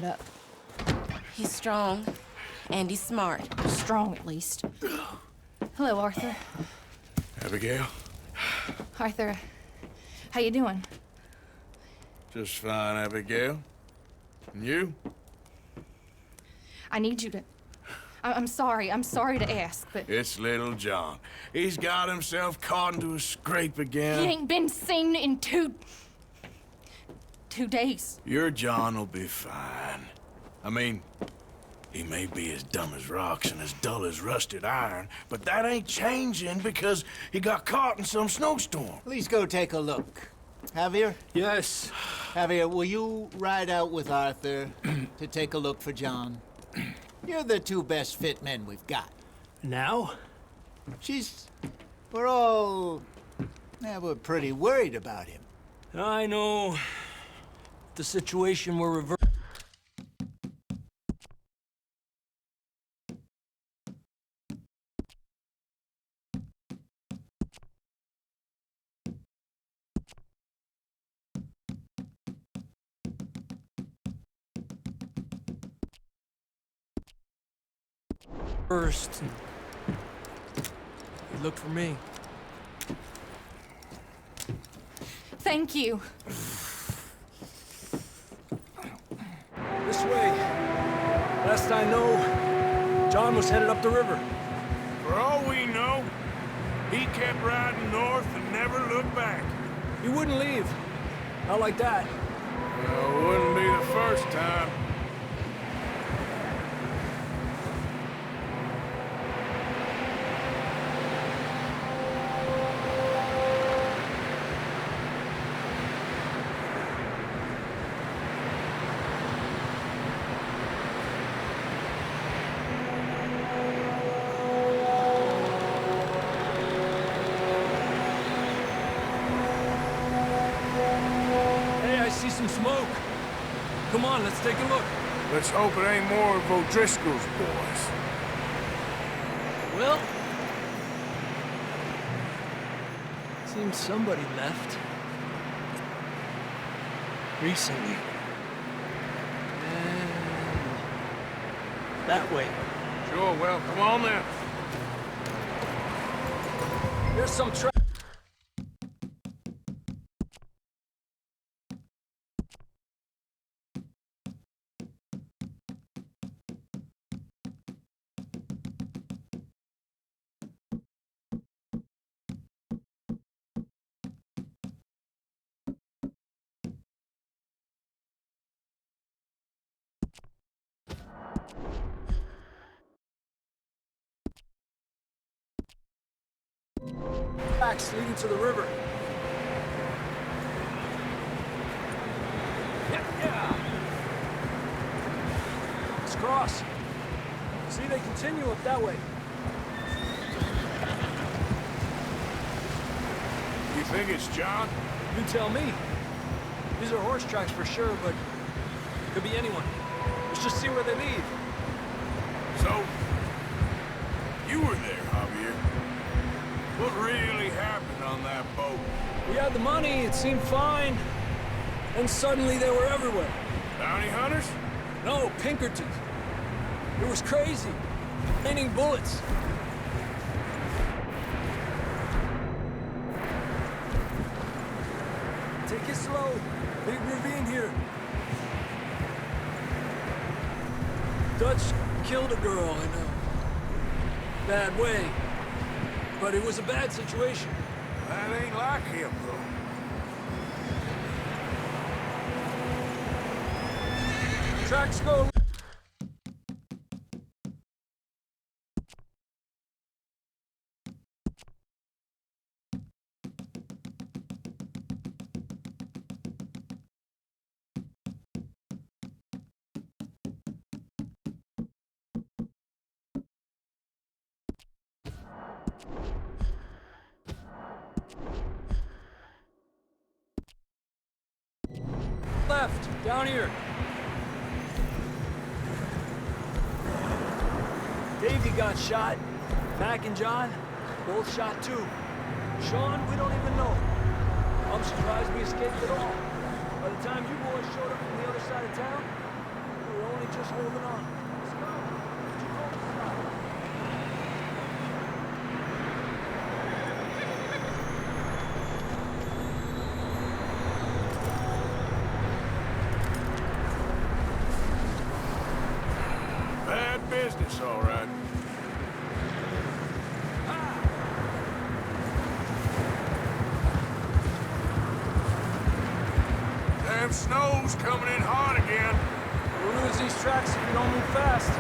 up. He's strong, and he's smart. Strong, at least. Hello, Arthur. Abigail? Arthur, how you doing? Just fine, Abigail. And you? I need you to... I'm sorry to ask, but... It's little John. He's got himself caught into a scrape again. He ain't been seen in two days. Your John will be fine. I mean, he may be as dumb as rocks and as dull as rusted iron, but that ain't changing because he got caught in some snowstorm. Please go take a look. Javier? Yes. Javier, will you ride out with Arthur to take a look for John? You're the two best fit men we've got. Now? We're pretty worried about him. I know. The situation we're first. He looked for me. Thank you. This way. Last I know, John was headed up the river. For all we know, he kept riding north and never looked back. He wouldn't leave. Not like that. Well, it wouldn't be the first time. Hey, I see some smoke. Come on, let's take a look. Let's hope it ain't more of O'Driscoll's boys. Well, seems somebody left. Recently. And that way. Sure, well, come on then. There's some tracks leading to the river. Yeah. Let's cross. See, they continue up that way. You think it's John? You tell me. These are horse tracks for sure, but could be anyone. Let's just see where they lead. So, you were there, Javier. What really happened on that boat? We had the money, it seemed fine. And suddenly they were everywhere. Bounty hunters? No, Pinkertons. It was crazy. Raining bullets. Take it slow. Big ravine here. Dutch killed a girl in a bad way. But it was a bad situation. That ain't like him, though. Tracks go. Left, down here. Davey got shot. Mac and John, both shot too. Sean, we don't even know. I'm surprised we escaped at all. By the time you boys showed up from the other side of town, holding on. Let's go. Did you call the stop? Bad business, all right. Damn snow's coming in hard again. We'll lose these tracks if we don't move fast.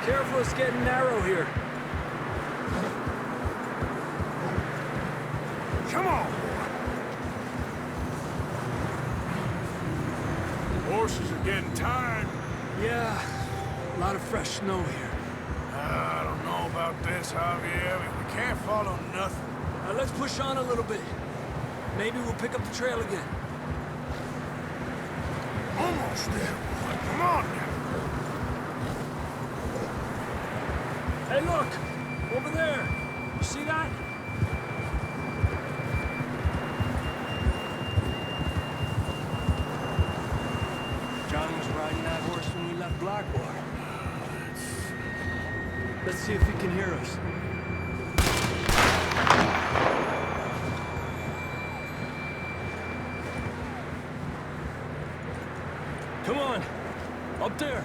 Careful, it's getting narrow here. Come on, boy. Horses are getting tired. Yeah, a lot of fresh snow here. I don't know about this, Javier. We can't follow nothing. Let's push on a little bit. Maybe we'll pick up the trail again. Almost there, boy. Come on now. Hey, look! Over there! You see that? John was riding that horse when we left Blackwater. Let's see if he can hear us. Come on! Up there!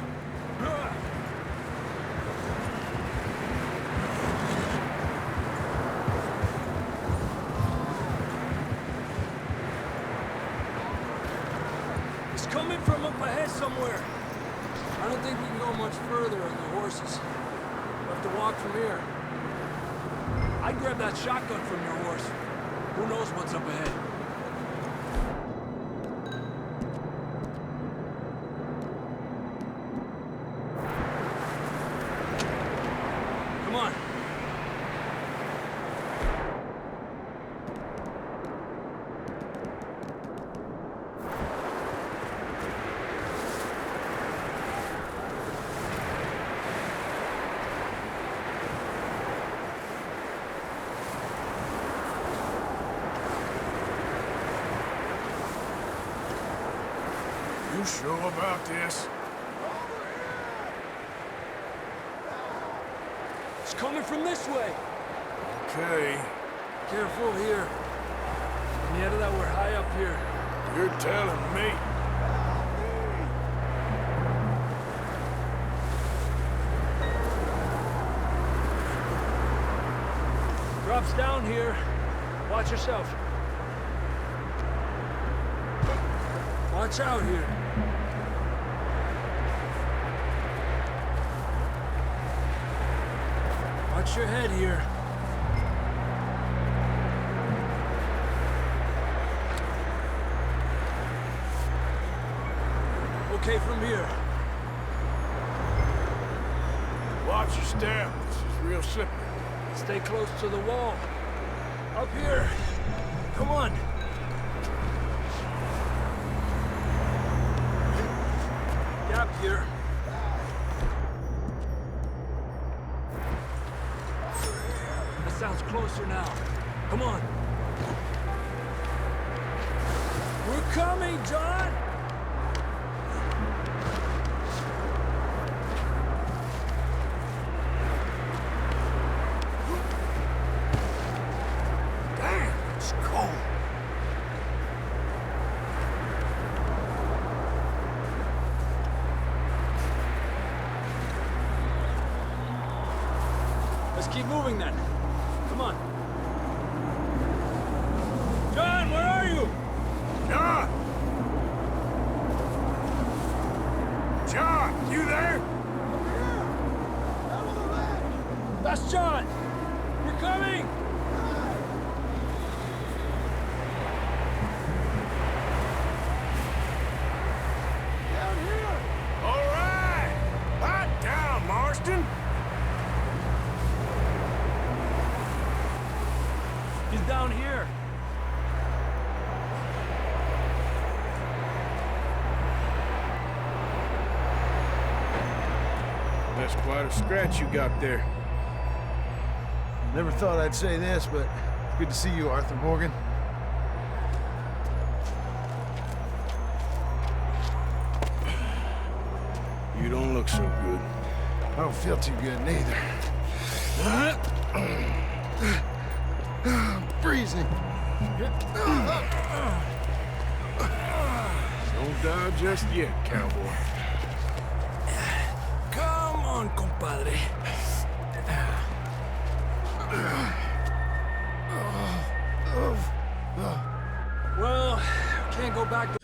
It's coming from up ahead somewhere. I don't think we can go much further on the horses. We'll have to walk from here. I'd grab that shotgun from your horse. Who knows what's up ahead? Come on. You sure about this? It's coming from this way. Okay. Careful here. Nieta, that we're high up here. You're telling me. Drops down here. Watch yourself. Watch out here. Watch your head here. Okay from here. Watch your step. This is real slippery. Stay close to the wall. Up here. Come on. Gap here. That sounds closer now. Come on. We're coming, John! Damn, it's cold. Let's keep moving then. Come on. John, where are you? John! John, you there? That's John! We're coming! All right! Hot down, Marsh. down here. That's quite a scratch you got there. Never thought I'd say this, but good to see you, Arthur Morgan. You don't look so good. I don't feel too good neither. I'm freezing. Don't die just yet, cowboy. Come on, compadre. Well, can't go back to...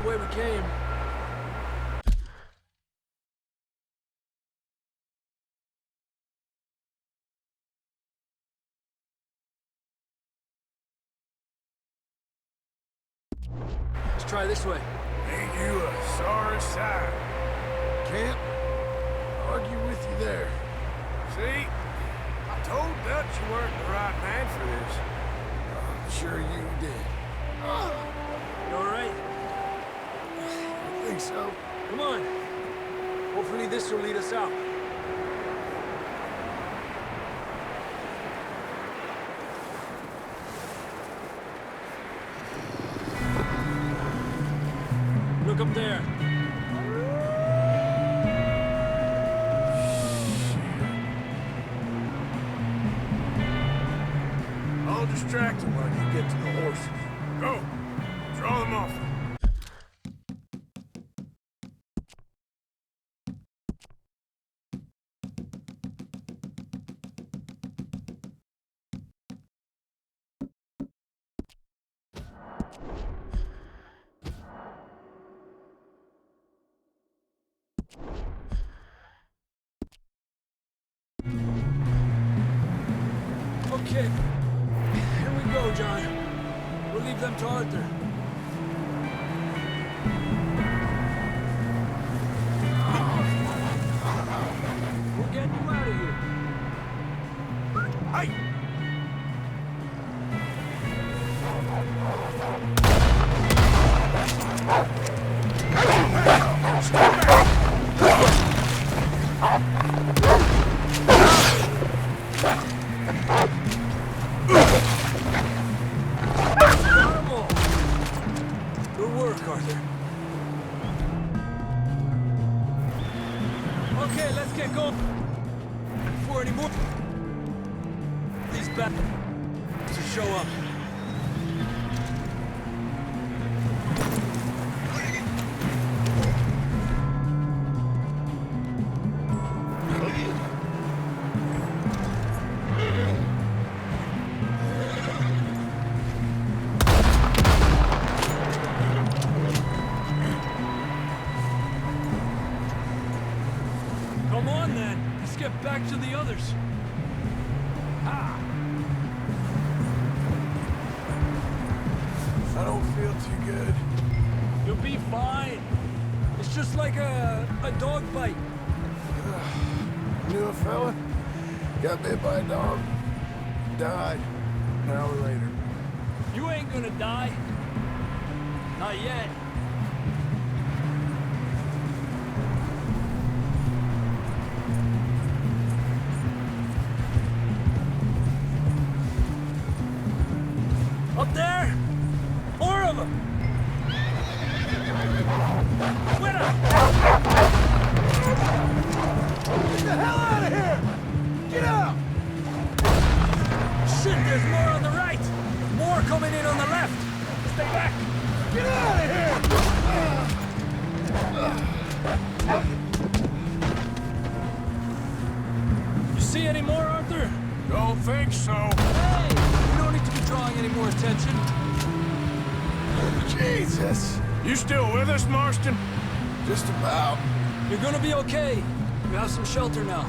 The way we came. Let's try this way. Ain't you a sorry sight? Can't argue with you there. See? I told Dutch you weren't the right man for this. I'm sure you did. You all right? I think so. Come on. Hopefully this will lead us out. Look up there. I'll distract him while you get to the horses. Go! Draw them off. Okay, to Arthur. We're getting you out of here. Hey! Animal! Good work, Arthur. Okay, let's get going. Before any more these bastards to show up. Come on, then. Let's get back to the others. I don't feel too good. You'll be fine. It's just like a dog bite. Knew a fella, got bit by a dog, died an hour later. You ain't gonna die. Not yet. Up there? More of them! Quit up! Get the hell out of here! Get out! Shit, there's more on the right! More coming in on the left! Stay back! Get out of here! You see any more, Arthur? Don't think so. Hey! We don't need to be drawing any more attention. Jesus! You still with us, Marston? Just about. You're gonna be okay. You have some shelter now.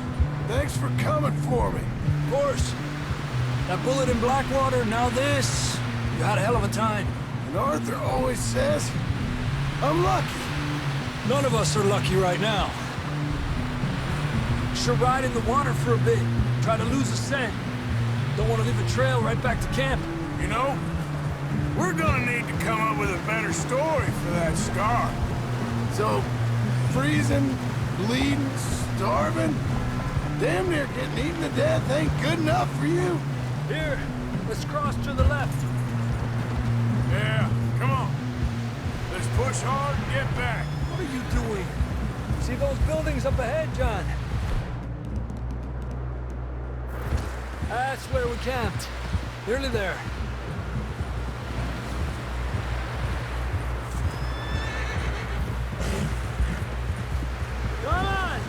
Thanks for coming for me. Of course. That bullet in Blackwater, now this. You had a hell of a time. And Arthur always says, I'm lucky. None of us are lucky right now. Should ride in the water for a bit. Try to lose a scent. Don't want to leave a trail right back to camp. You know, we're gonna need to come up with a better story for that scar. So, freezing, bleeding, starving, damn near getting eaten to death ain't good enough for you? Here, let's cross to the left. Yeah, come on. Let's push hard and get back. What are you doing? See those buildings up ahead, John? That's where we camped. Nearly there. Come on!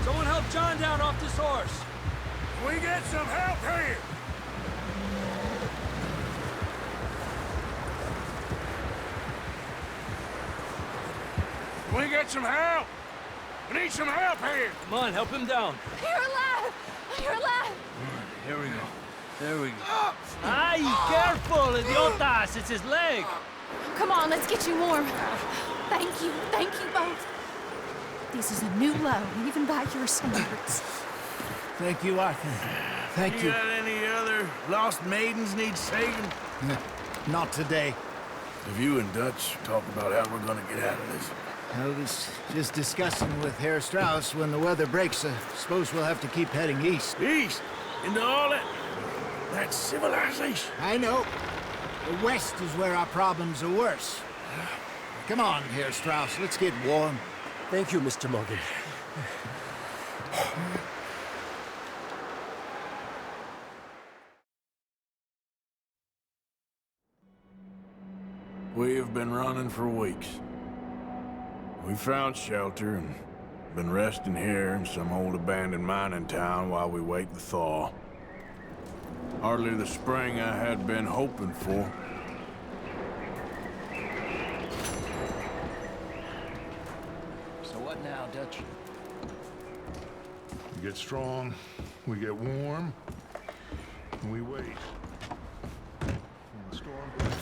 Someone help John down off this horse. Can we get some help here? Can we get some help? We need some help here. Come on, help him down. You're alive! You're alive! Here we go. There we go. Ay, careful, idiotas! It's his leg. Come on, let's get you warm. Thank you both. This is a new low, even by your standards. Thank you, Arthur. Thank You you. got any other lost maidens need saving? Not today. Have you and Dutch talked about how we're gonna get out of this? I was just discussing with Herr Strauss when the weather breaks. I suppose we'll have to keep heading east. East? Into all that civilization? I know. The west is where our problems are worse. Come on, Herr Strauss, let's get warm. Thank you, Mr. Morgan. We have been running for weeks. We found shelter and been resting here in some old abandoned mining town while we wait the thaw. Hardly the spring I had been hoping for. So what now, Dutch? We get strong, we get warm, and we wait. When the storm breaks,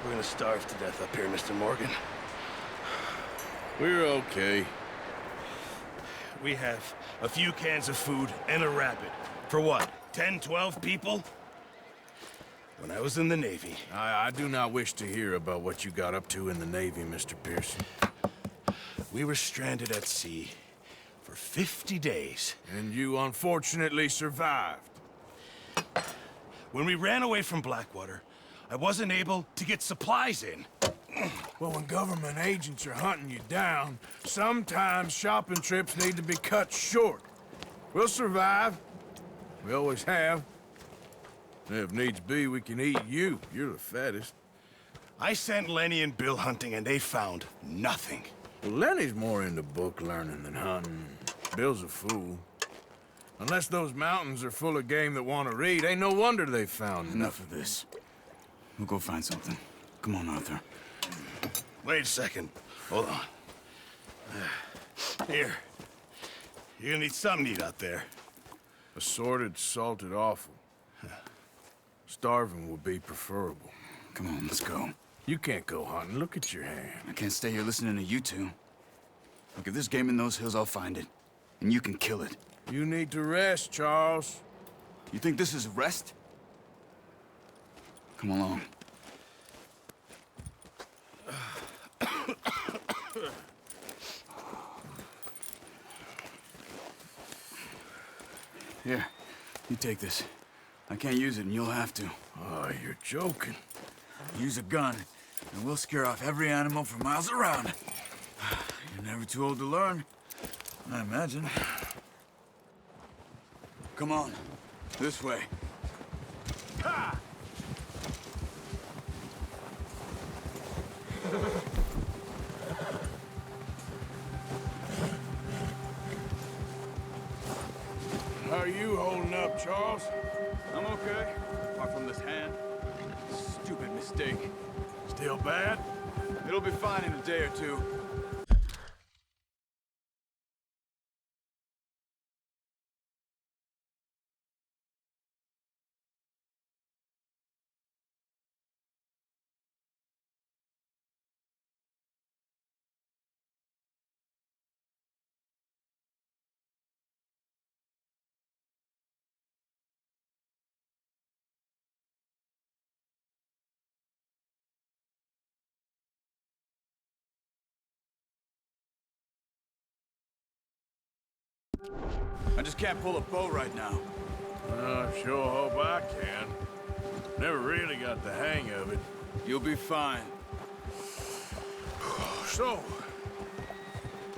We're gonna starve to death up here, Mr. Morgan. We're okay. We have a few cans of food and a rabbit. For what, 10, 12 people? When I was in the Navy... I do not wish to hear about what you got up to in the Navy, Mr. Pearson. We were stranded at sea for 50 days. And you unfortunately survived. When we ran away from Blackwater, I wasn't able to get supplies in. Well, when government agents are hunting you down, sometimes shopping trips need to be cut short. We'll survive. We always have. And if needs be, we can eat you. You're the fattest. I sent Lenny and Bill hunting, and they found nothing. Well, Lenny's more into book learning than hunting. Bill's a fool. Unless those mountains are full of game that want to read, ain't no wonder they found Enough of this. We'll go find something. Come on, Arthur. Wait a second. Hold on. Here. You're gonna need something to eat out there. Assorted, salted offal. Starving would be preferable. Come on, let's go. You can't go hunting. Look at your hand. I can't stay here listening to you two. Look, if there's game in those hills, I'll find it. And you can kill it. You need to rest, Charles. You think this is rest? Come along. Here, you take this. I can't use it, and you'll have to. Oh, you're joking. Use a gun, and we'll scare off every animal for miles around. You're never too old to learn, I imagine. Come on, this way. Ha! How are you holding up, Charles? I'm okay, apart from this hand. Stupid mistake. Still bad? It'll be fine in a day or two. I just can't pull a bow right now. I sure hope I can. Never really got the hang of it. You'll be fine. So,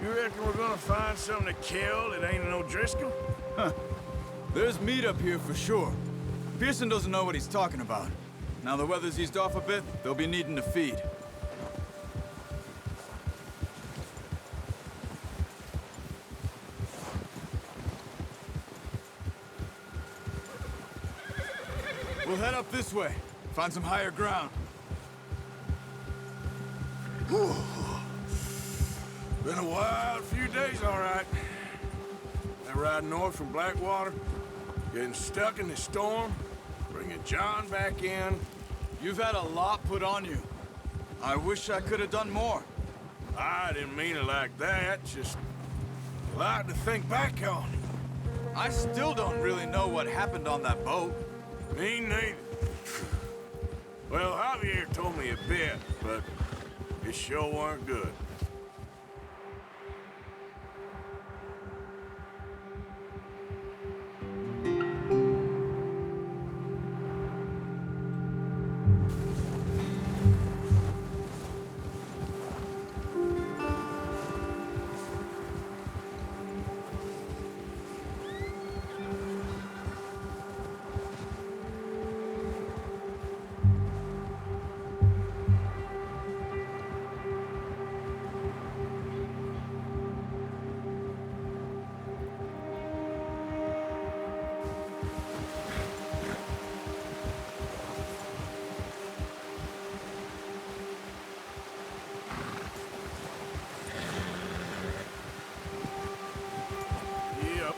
you reckon we're gonna find something to kill that ain't no Driscoll? There's meat up here for sure. Pearson doesn't know what he's talking about. Now the weather's eased off a bit, they'll be needing to feed. We'll head up this way. Find some higher ground. Whew. Been a wild few days, all right. That ride north from Blackwater, getting stuck in the storm, bringing John back in. You've had a lot put on you. I wish I could have done more. I didn't mean it like that, just a lot to think back on. I still don't really know what happened on that boat. Me neither. Well, Javier told me a bit, but it sure weren't good. Yep.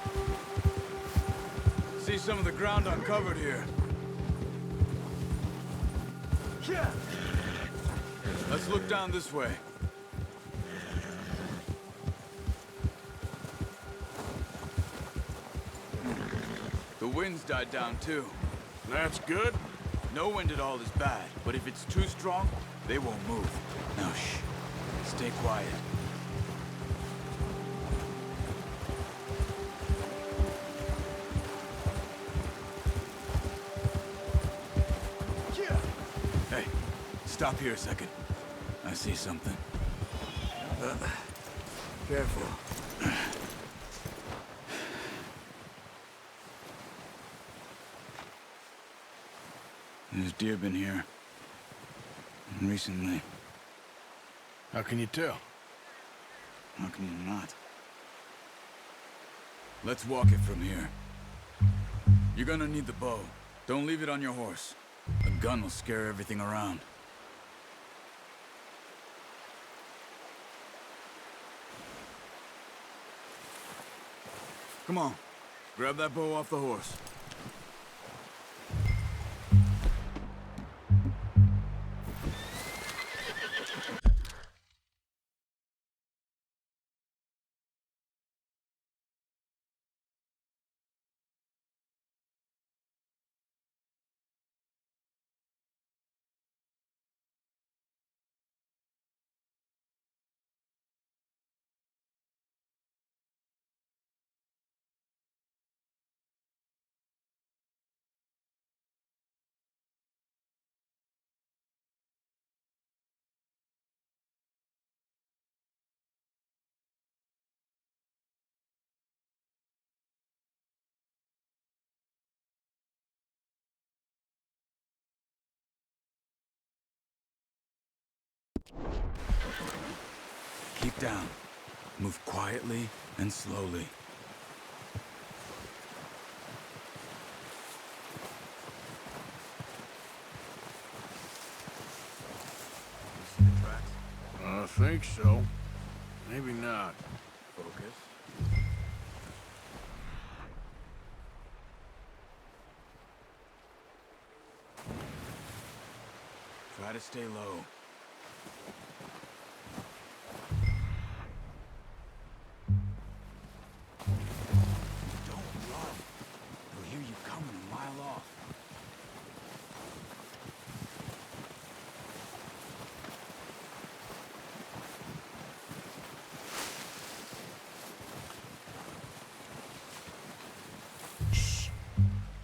See some of the ground uncovered here. Let's look down this way. The wind's died down too. That's good. No wind at all is bad, but if it's too strong, they won't move. Now shh. Stay quiet. Hey, stop here a second. I see something. Careful. There's deer been here. Recently. How can you tell? How can you not? Let's walk it from here. You're gonna need the bow. Don't leave it on your horse. A gun will scare everything around. Come on. Grab that bow off the horse. Keep down. Move quietly and slowly. You see the tracks? I think so. Maybe not. Focus. Try to stay low.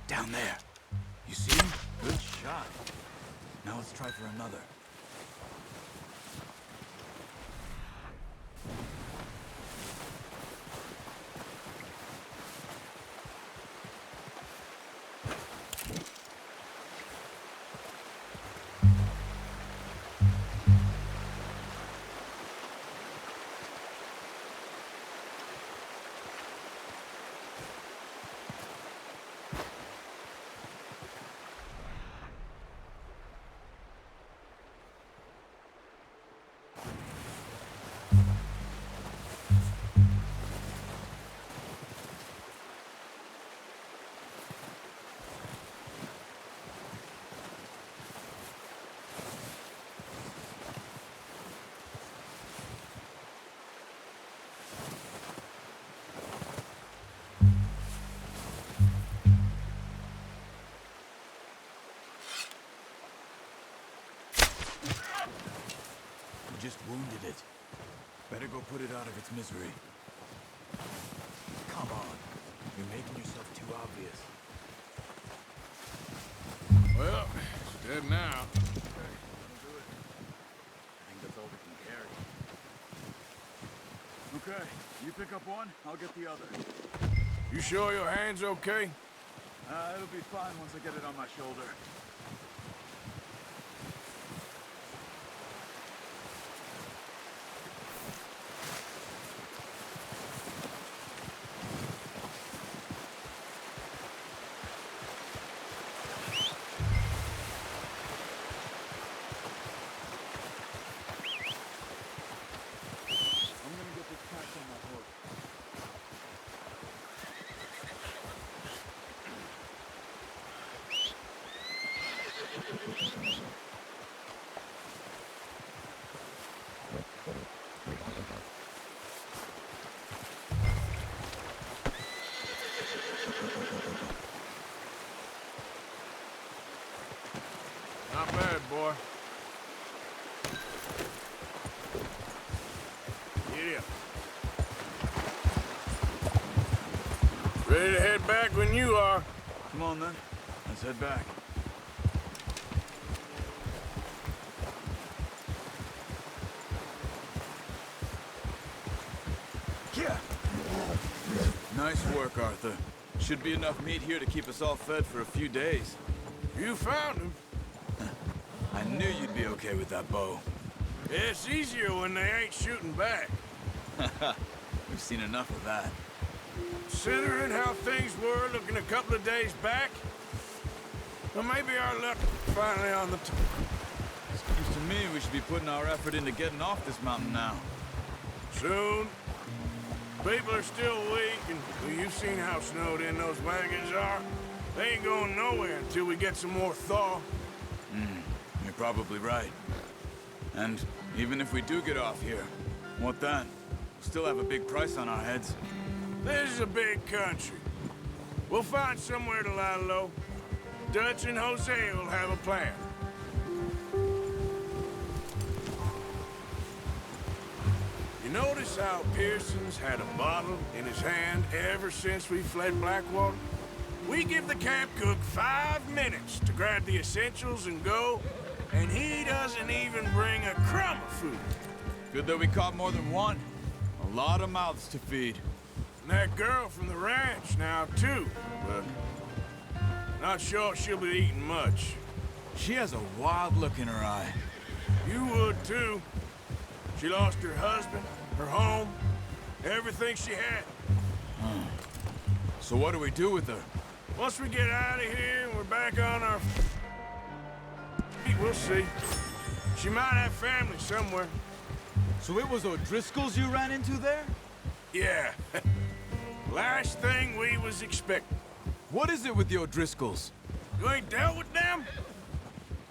Down there. You see him? Good shot. Now let's try for another. Just wounded it. Better go put it out of its misery. Come on. You're making yourself too obvious. Well, it's dead now. Okay, that'll do it. I think that's all we can carry. Okay, you pick up one, I'll get the other. You sure your hand's okay? It'll be fine once I get it on my shoulder. Ready to head back when you are. Come on, then. Let's head back. Yeah. Nice work, Arthur. Should be enough meat here to keep us all fed for a few days. You found him. I knew you'd be okay with that bow. It's easier when they ain't shooting back. We've seen enough of that. Considering how things were looking a couple of days back, well, maybe our luck finally on the Seems to me we should be putting our effort into getting off this mountain now. soon. People are still weak, and well, you've seen how snowed in those wagons are. They ain't going nowhere until we get some more thaw. You're probably right. And even if we do get off here, what then? We'll still have a big price on our heads. This is a big country. We'll find somewhere to lie low. Dutch and Jose will have a plan. You notice how Pearson's had a bottle in his hand ever since we fled Blackwater? We give the camp cook 5 minutes to grab the essentials and go, and he doesn't even bring a crumb of food. Good that we caught more than one. A lot of mouths to feed. And that girl from the ranch now, too, but not sure she'll be eating much. She has a wild look in her eye. You would, too. She lost her husband, her home, everything she had. So what do we do with her? Once we get out of here and we're back on our feet, we'll see. She might have family somewhere. So it was O'Driscoll's you ran into there? Yeah. Last thing we was expecting. What is it with the O'Driscolls? You ain't dealt with them?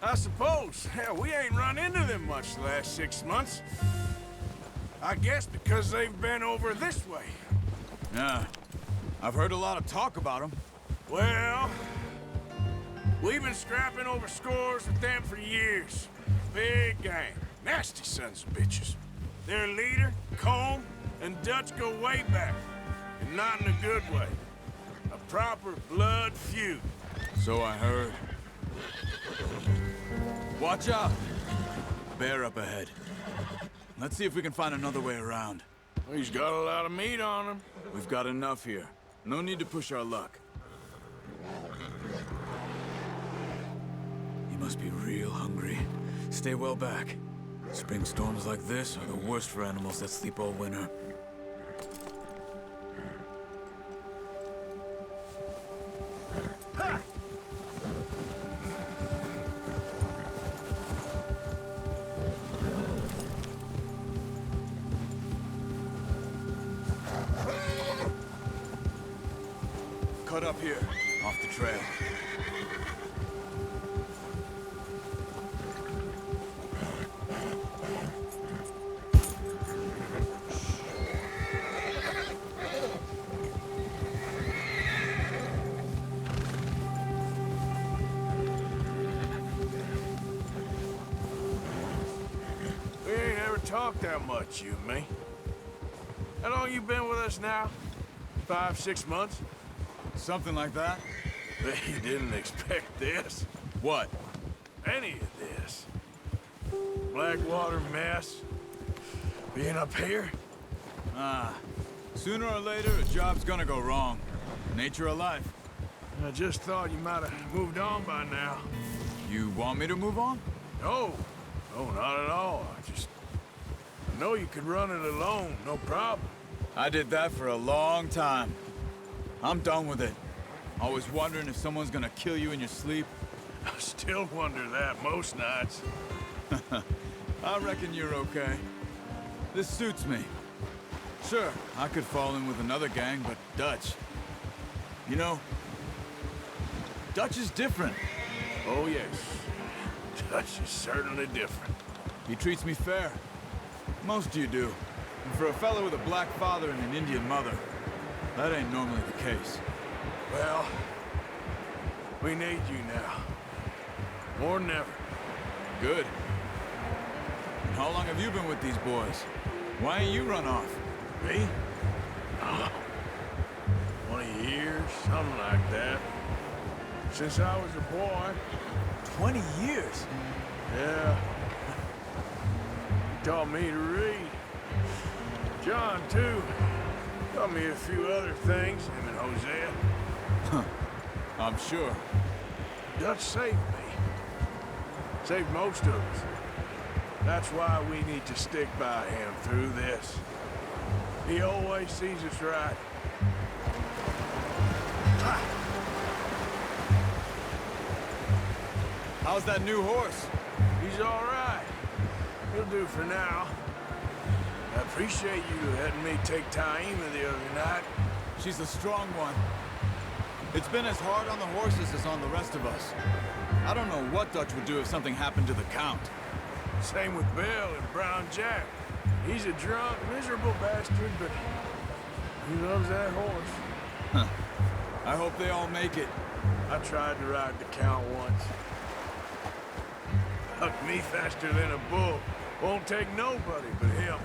I suppose. Hell, we ain't run into them much the last 6 months. I guess because they've been over this way. Yeah. I've heard a lot of talk about them. Well, we've been scrapping over scores with them for years. Big gang. Nasty sons of bitches. Their leader, Colm, and Dutch go way back. And not in a good way. A proper blood feud. So I heard. Watch out! Bear up ahead. Let's see if we can find another way around. He's got a lot of meat on him. We've got enough here. No need to push our luck. You must be real hungry. Stay well back. Spring storms like this are the worst for animals that sleep all winter. Cut up here, off the trail. We ain't ever talked that much, you and me. How long you been with us now? 5, 6 months? Something like that? You didn't expect this. What? Any of this. Blackwater mess. Being up here. Sooner or later, a job's gonna go wrong. Nature of life. I just thought you might have moved on by now. You want me to move on? No. No, not at all. I know you could run it alone, no problem. I did that for a long time. I'm done with it. Always wondering if someone's gonna kill you in your sleep. I still wonder that most nights. I reckon you're okay. This suits me. Sure, I could fall in with another gang, but Dutch... You know, Dutch is different. Oh, yes. Dutch is certainly different. He treats me fair. Most you do. And for a fellow with a black father and an Indian mother, that ain't normally the case. Well, we need you now. More than ever. Good. And how long have you been with these boys? Why ain't you run off? Me? 20 years, something like that. Since I was a boy. 20 years? Yeah. He taught me to read. John, too. Taught me a few other things, him and Hosea. I'm sure. Dutch saved me. Saved most of us. That's why we need to stick by him through this. He always sees us right. How's that new horse? He's all right. He'll do for now. I appreciate you letting me take Taima the other night. She's a strong one. It's been as hard on the horses as on the rest of us. I don't know what Dutch would do if something happened to the Count. Same with Bill and Brown Jack. He's a drunk, miserable bastard, but he loves that horse. I hope they all make it. I tried to ride the Count once. Hucked me faster than a bull. Won't take nobody but him.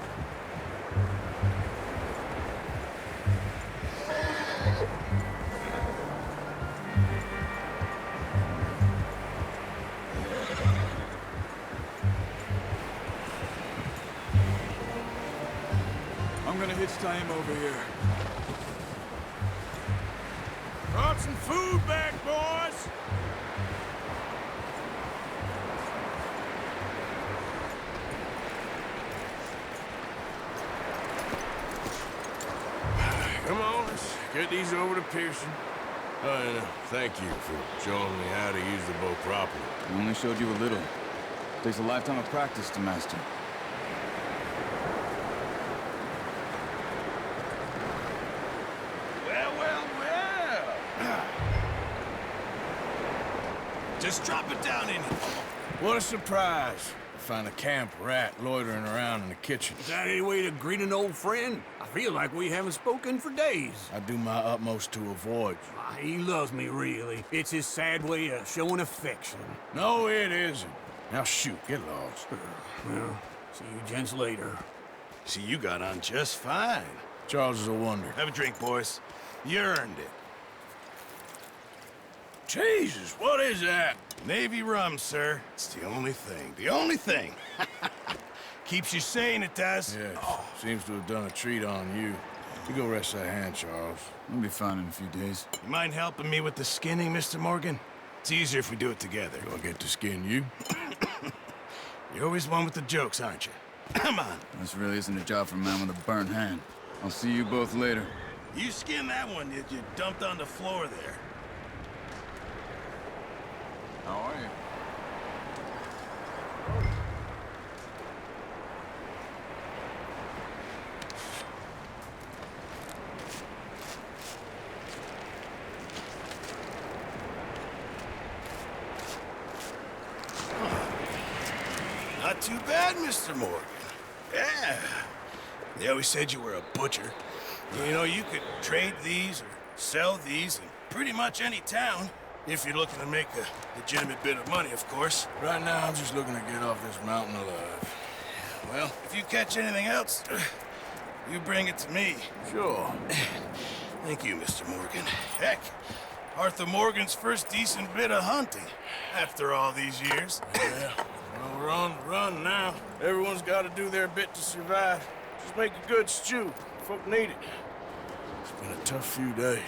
I'm gonna hitch Taima over here. Brought some food back, boys! Come on, let's get these over to Pearson. And thank you for showing me how to use the bow properly. I only showed you a little. Takes a lifetime of practice to master. Well. Just drop it down in here. What a surprise. Find a camp rat loitering around in the kitchen. Is that any way to greet an old friend? I feel like we haven't spoken for days. I do my utmost to avoid you. He loves me, really. It's his sad way of showing affection. No, it isn't. Now shoot, get lost. Well, see you gents later. See, you got on just fine. Charles is a wonder. Have a drink, boys. You earned it. Jesus, what is that? Navy rum, sir. It's the only thing. The only thing. Keeps you sane, it does. Yes, seems to have done a treat on you. You go rest that hand, Charles. I'll be fine in a few days. You mind helping me with the skinning, Mr. Morgan? It's easier if we do it together. Do I get to skin you? You're always one with the jokes, aren't you? Come on. This really isn't a job for a man with a burnt hand. I'll see you both later. You skinned that one that you dumped on the floor there. How are you? Not too bad, Mr. Morgan. Yeah. They always said you were a butcher. You know, you could trade these or sell these in pretty much any town. If you're looking to make a legitimate bit of money, of course. Right now, I'm just looking to get off this mountain alive. Well, if you catch anything else, you bring it to me. Sure. Thank you, Mr. Morgan. Heck, Arthur Morgan's first decent bit of hunting after all these years. Yeah. Well, run now. Everyone's got to do their bit to survive. Just make a good stew. Folk need it. It's been a tough few days.